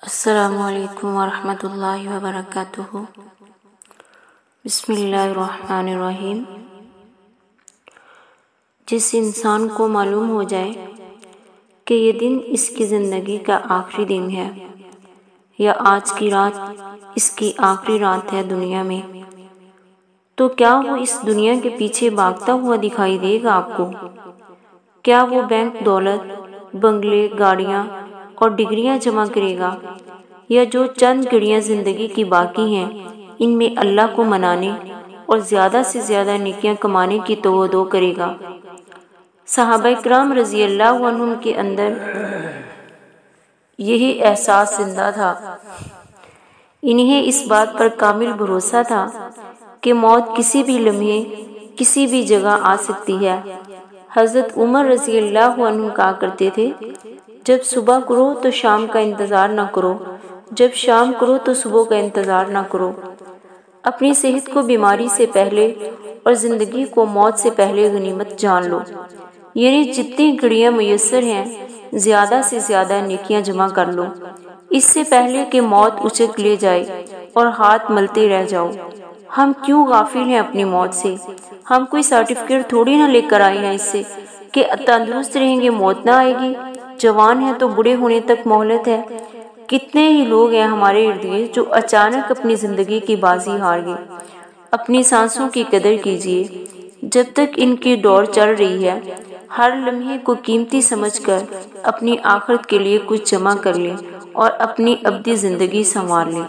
السلام علیکم ورحمۃ اللہ وبرکاتہ۔ بسم اللہ الرحمن الرحیم۔ جس انسان کو معلوم ہو جائے کہ یہ دن اس کی زندگی کا آخری دن ہے یا آج کی رات اس کی آخری رات ہے دنیا میں، تو کیا وہ اس دنیا کے پیچھے بھاگتا ہوا دکھائی دے گا آپ کو؟ کیا وہ بینک دولت، بنگلے، گاڑیاں اور ڈگریاں جمع کرے گا، یا جو چند گھڑیاں زندگی کی باقی ہیں ان میں اللہ کو منانے اور زیادہ سے زیادہ نیکیاں کمانے کی توعدو کرے گا؟ صحابہ کرام رضی اللہ عنہم کے اندر یہی احساس زندہ تھا۔ انہیں اس بات پر کامل بھروسہ تھا کہ موت کسی بھی لمحے کسی بھی جگہ آ سکتی ہے۔ حضرت عمر رضی اللہ عنہ کہا کرتے تھے، جب صبح کرو تو شام کا انتظار نہ کرو، جب شام کرو تو صبح کا انتظار نہ کرو۔ اپنی صحت کو بیماری سے پہلے اور زندگی کو موت سے پہلے غنیمت جان لو، یعنی جتنی گھڑیاں میسر ہیں زیادہ سے زیادہ نیکیاں جمع کر لو، اس سے پہلے کہ موت اچک لے جائے اور ہاتھ ملتے رہ جاؤ۔ ہم کیوں غافل ہیں اپنی موت سے؟ ہم کوئی سرٹیفکیٹ تھوڑی نہ لے کر آئے ہیں اس سے کہ تندرست رہیں گے موت نہ آئے گی، جوان ہیں تو بوڑھے ہونے تک مہلت ہے۔ کتنے ہی لوگ ہیں ہمارے ارد گرد جو اچانک اپنی زندگی کی بازی ہار گئے۔ اپنی سانسوں کی قدر کیجیے جب تک ان کی دوڑ چل رہی ہے۔ ہر لمحے کو قیمتی سمجھ کر اپنی آخرت کے لیے کچھ جمع کر لیں اور اپنی ابدی زندگی سنوار لیں۔